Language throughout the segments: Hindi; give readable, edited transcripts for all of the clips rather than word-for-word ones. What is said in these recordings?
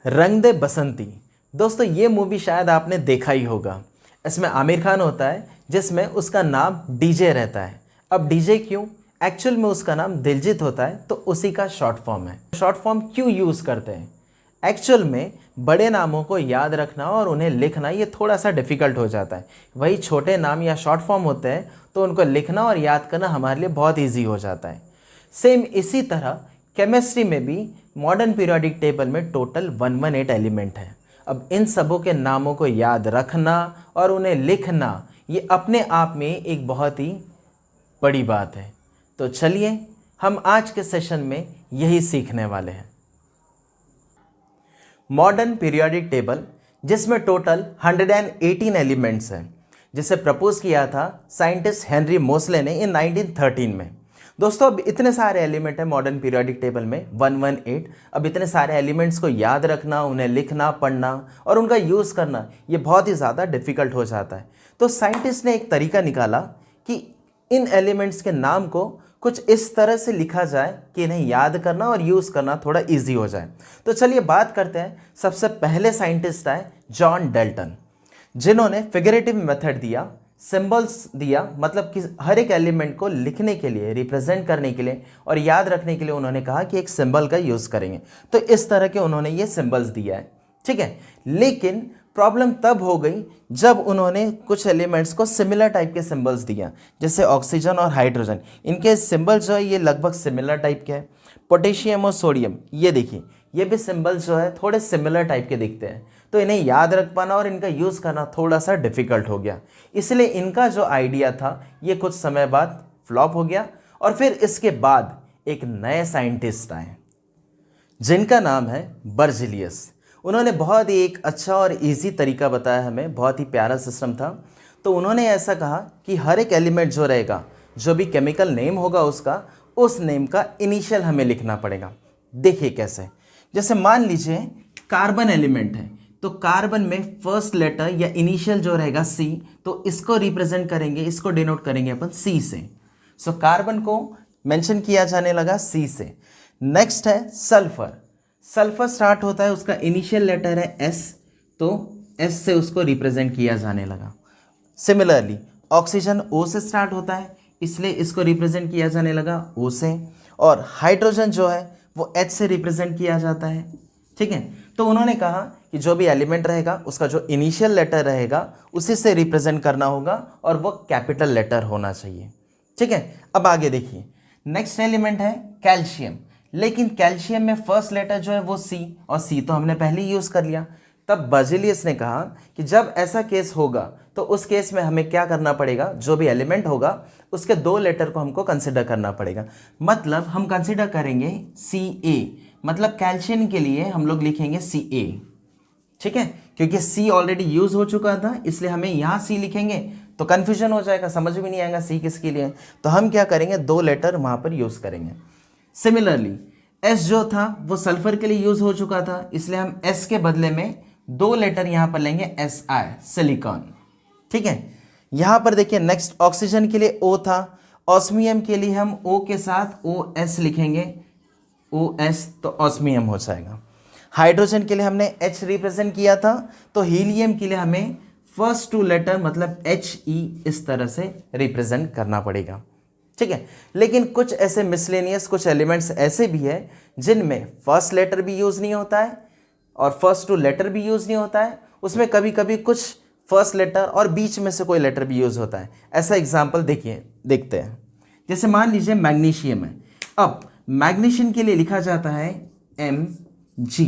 रंग दे बसंती। दोस्तों ये मूवी शायद आपने देखा ही होगा। इसमें आमिर खान होता है जिसमें उसका नाम डीजे रहता है। अब डीजे क्यों? एक्चुअल में उसका नाम दिलजीत होता है, तो उसी का शॉर्ट फॉर्म है। शॉर्ट फॉर्म क्यों यूज़ करते हैं? एक्चुअल में बड़े नामों को याद रखना और उन्हें लिखना ये थोड़ा सा डिफ़िकल्ट हो जाता है। वही छोटे नाम या शॉर्ट फॉर्म होते हैं तो उनको लिखना और याद करना हमारे लिए बहुत ईजी हो जाता है। सेम इसी तरह केमिस्ट्री में भी मॉडर्न पीरियोडिक टेबल में टोटल 118 एलिमेंट हैं। अब इन सबों के नामों को याद रखना और उन्हें लिखना ये अपने आप में एक बहुत ही बड़ी बात है। तो चलिए हम आज के सेशन में यही सीखने वाले हैं। मॉडर्न पीरियोडिक टेबल जिसमें टोटल 118 एलिमेंट्स हैं, जिसे प्रपोज किया था साइंटिस्ट हेनरी मोसले ने इन 1913 में। दोस्तों अब इतने सारे एलिमेंट हैं मॉडर्न पीरियोडिक टेबल में 118। अब इतने सारे एलिमेंट्स को याद रखना, उन्हें लिखना, पढ़ना और उनका यूज़ करना ये बहुत ही ज़्यादा डिफ़िकल्ट हो जाता है। तो साइंटिस्ट ने एक तरीका निकाला कि इन एलिमेंट्स के नाम को कुछ इस तरह से लिखा जाए कि इन्हें याद करना और यूज़ करना थोड़ा ईजी हो जाए। तो चलिए बात करते हैं। सबसे पहले साइंटिस्ट आए जॉन डाल्टन, जिन्होंने फिगरेटिव मेथड दिया, सिंबल्स दिया, मतलब कि हर एक एलिमेंट को लिखने के लिए, रिप्रेजेंट करने के लिए और याद रखने के लिए उन्होंने कहा कि एक सिंबल का यूज़ करेंगे। तो इस तरह के उन्होंने ये सिंबल्स दिया है, ठीक है। लेकिन प्रॉब्लम तब हो गई जब उन्होंने कुछ एलिमेंट्स को सिमिलर टाइप के सिंबल्स दिया, जैसे ऑक्सीजन और हाइड्रोजन। इनके सिंबल जो है ये लगभग सिमिलर टाइप के हैं। पोटेशियम और सोडियम, ये देखिए, ये भी सिंबल्स जो है थोड़े सिमिलर टाइप के दिखते हैं। तो इन्हें याद रख पाना और इनका यूज़ करना थोड़ा सा डिफ़िकल्ट हो गया। इसलिए इनका जो आइडिया था ये कुछ समय बाद फ्लॉप हो गया। और फिर इसके बाद एक नए साइंटिस्ट आए जिनका नाम है बर्ज़िलियस। उन्होंने बहुत ही एक अच्छा और इजी तरीका बताया हमें, बहुत ही प्यारा सिस्टम था। तो उन्होंने ऐसा कहा कि हर एक एलिमेंट जो रहेगा, जो भी केमिकल नेम होगा उसका, उस नेम का इनिशियल हमें लिखना पड़ेगा। देखिए कैसे, जैसे मान लीजिए कार्बन एलिमेंट है, तो कार्बन में फर्स्ट लेटर या इनिशियल जो रहेगा सी, तो इसको रिप्रेजेंट करेंगे, इसको डिनोट करेंगे अपन सी से। सो कार्बन को मेंशन किया जाने लगा सी से। नेक्स्ट है सल्फर। सल्फर स्टार्ट होता है, उसका इनिशियल लेटर है एस, तो एस से उसको रिप्रेजेंट किया जाने लगा। सिमिलरली ऑक्सीजन ओ से स्टार्ट होता है, इसलिए इसको रिप्रेजेंट किया जाने लगा ओ से। और हाइड्रोजन जो है वो एच से रिप्रेजेंट किया जाता है, ठीक है। तो उन्होंने कहा कि जो भी एलिमेंट रहेगा उसका जो इनिशियल लेटर रहेगा उसी से रिप्रेजेंट करना होगा और वो कैपिटल लेटर होना चाहिए, ठीक है। अब आगे देखिए, नेक्स्ट एलिमेंट है कैल्शियम। लेकिन कैल्शियम में फर्स्ट लेटर जो है वो सी, और सी तो हमने पहले ही यूज़ कर लिया। तब बर्ज़िलियस ने कहा कि जब ऐसा केस होगा तो उस केस में हमें क्या करना पड़ेगा, जो भी एलिमेंट होगा उसके दो लेटर को हमको कंसिडर करना पड़ेगा। मतलब हम कंसिडर करेंगे सी ए, मतलब कैल्शियम के लिए हम लोग लिखेंगे सी ए, ठीक है। क्योंकि सी ऑलरेडी यूज़ हो चुका था, इसलिए हमें यहाँ सी लिखेंगे तो कन्फ्यूजन हो जाएगा, समझ में नहीं आएगा सी किसके लिए। तो हम क्या करेंगे, दो लेटर वहाँ पर यूज़ करेंगे। सिमिलरली एस जो था वो सल्फर के लिए यूज़ हो चुका था, इसलिए हम एस के बदले में दो लेटर यहाँ पर लेंगे एस आई, सिलिकॉन, ठीक है। यहाँ पर देखिए नेक्स्ट ऑक्सीजन के लिए ओ था, ऑस्मियम के लिए हम ओ के साथ ओ एस लिखेंगे, ओ एस, तो ऑस्मियम हो जाएगा। हाइड्रोजन के लिए हमने एच रिप्रेजेंट किया था, तो हीलियम के लिए हमें फर्स्ट टू लेटर मतलब एच ई इस तरह से रिप्रेजेंट करना पड़ेगा, ठीक है। लेकिन कुछ ऐसे मिसलेनियस कुछ एलिमेंट्स ऐसे भी है जिनमें फर्स्ट लेटर भी यूज़ नहीं होता है और फर्स्ट टू लेटर भी यूज़ नहीं होता है। उसमें कभी कभी कुछ फर्स्ट लेटर और बीच में से कोई लेटर भी यूज़ होता है। ऐसा एग्जाम्पल देखते हैं। जैसे मान लीजिए मैग्नीशियम है। अब मैग्नीशियम के लिए लिखा जाता है एम जी।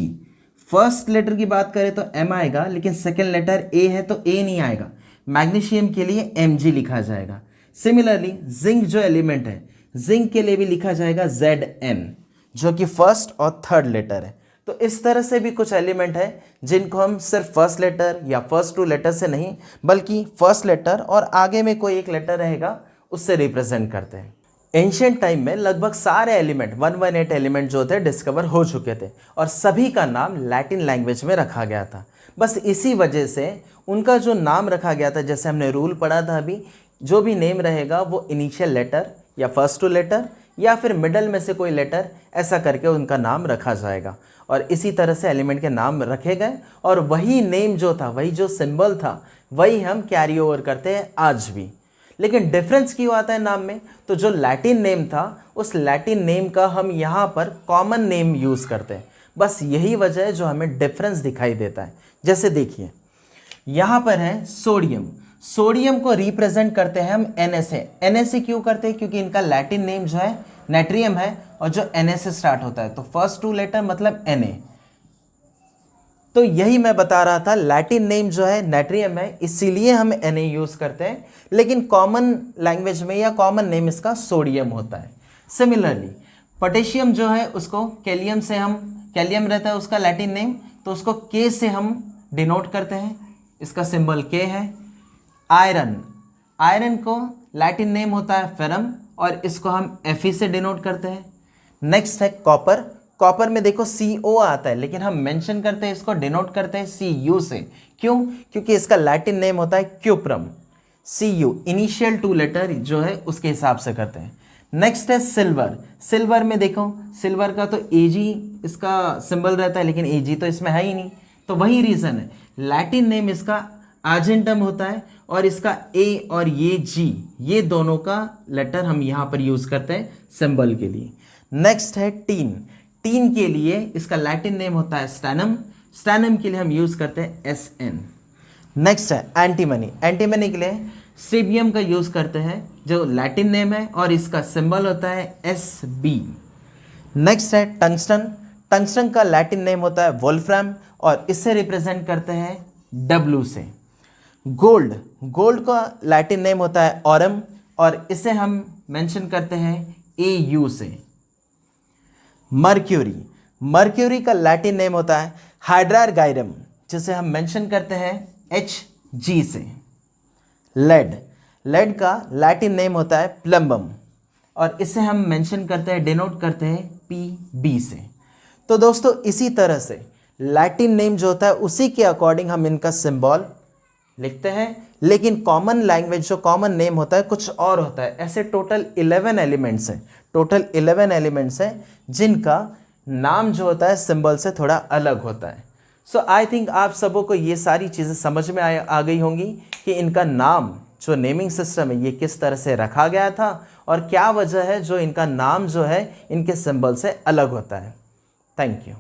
फर्स्ट लेटर की बात करें तो एम आएगा, लेकिन सेकेंड लेटर ए है तो ए नहीं आएगा। मैग्नीशियम के लिए एम जी लिखा जाएगा। सिमिलरली जिंक जो एलिमेंट है, जिंक के लिए भी लिखा जाएगा जेड एन, जो कि फर्स्ट और थर्ड लेटर है। तो इस तरह से भी कुछ एलिमेंट है जिनको हम सिर्फ फर्स्ट लेटर या फर्स्ट टू लेटर से नहीं, बल्कि फर्स्ट लेटर और आगे में कोई एक लेटर रहेगा उससे रिप्रेजेंट करते हैं। एंशिएंट टाइम में लगभग सारे एलिमेंट 118 एलिमेंट जो थे डिस्कवर हो चुके थे और सभी का नाम लैटिन लैंग्वेज में रखा गया था। बस इसी वजह से उनका जो नाम रखा गया था, जैसे हमने रूल पढ़ा था अभी, जो भी नेम रहेगा वो इनिशियल लेटर या फर्स्ट टू लेटर या फिर मिडल में से कोई लेटर, ऐसा करके उनका नाम रखा जाएगा। और इसी तरह से एलिमेंट के नाम रखे गए और वही नेम जो था, वही जो सिंबल था, वही हम कैरी ओवर करते हैं आज भी। लेकिन डिफरेंस क्यों आता है नाम में? तो जो लैटिन नेम था उस लैटिन नेम का हम यहाँ पर कॉमन नेम यूज़ करते हैं, बस यही वजह है जो हमें डिफरेंस दिखाई देता है। जैसे देखिए यहाँ पर है सोडियम, सोडियम को रिप्रेजेंट करते हैं हम Na से। Na से क्यों करते हैं? क्योंकि इनका लैटिन नेम जो है नेट्रियम है और जो Na से स्टार्ट होता है, तो फर्स्ट 2 लेटर मतलब Na। तो यही मैं बता रहा था, लैटिन नेम जो है नेट्रियम है, इसीलिए हम Na यूज करते हैं, लेकिन कॉमन लैंग्वेज में या कॉमन नेम इसका सोडियम होता है। सिमिलरली पोटेशियम जो है उसको कैलियम से हम, कैलियम रहता है उसका लैटिन नेम, तो उसको K से हम डिनोट करते हैं, इसका सिंबल K है। आयरन, आयरन को लैटिन नेम होता है फेरम और इसको हम Fe से डिनोट करते हैं। नेक्स्ट है कॉपर, कॉपर में देखो CO आता है, लेकिन हम मेंशन करते हैं, इसको डिनोट करते हैं Cu से। क्यों? क्योंकि इसका लैटिन नेम होता है क्यूप्रम। Cu इनिशियल 2 लेटर जो है उसके हिसाब से करते हैं। नेक्स्ट है सिल्वर, सिल्वर में देखो, सिल्वर का तो Ag इसका सिंबल रहता है, लेकिन Ag तो इसमें है ही नहीं, तो वही रीज़न है, लैटिन नेम इसका आर्जेंटम होता है और इसका A और ये G, ये दोनों का लेटर हम यहाँ पर यूज़ करते हैं सिंबल के लिए। नेक्स्ट है टीन, टीन के लिए इसका लैटिन नेम होता है स्टैनम, स्टैनम के लिए हम यूज़ करते हैं Sn। नेक्स्ट है एंटीमनी, एंटीमनी के लिए स्ट्रिबियम का यूज़ करते हैं जो लैटिन नेम है और इसका सिंबल होता है Sb। नेक्स्ट है टंगस्टन, टंगस्टन का लैटिन नेम होता है वोल्फ्राम और इससे रिप्रेजेंट करते हैं W से। गोल्ड, गोल्ड का लैटिन नेम होता है ऑरम और इसे हम मेंशन करते हैं AU से। मर्क्यूरी, मर्क्यूरी का लैटिन नेम होता है हाइड्रारगाइरम, जिसे हम मेंशन करते हैं HG से। लेड, लेड का लैटिन नेम होता है प्लम्बम और इसे हम मेंशन करते हैं, डिनोट करते हैं PB से। तो दोस्तों इसी तरह से लैटिन नेम जो होता है उसी के अकॉर्डिंग हम इनका सिंबल लिखते हैं, लेकिन कॉमन लैंग्वेज जो कॉमन नेम होता है कुछ और होता है। ऐसे टोटल 11 एलिमेंट्स हैं, टोटल 11 एलिमेंट्स हैं जिनका नाम जो होता है सिंबल से थोड़ा अलग होता है। सो आई थिंक आप सबों को ये सारी चीज़ें समझ में आ गई होंगी कि इनका नाम जो नेमिंग सिस्टम है ये किस तरह से रखा गया था और क्या वजह है जो इनका नाम जो है इनके सिंबल से अलग होता है। Thank you.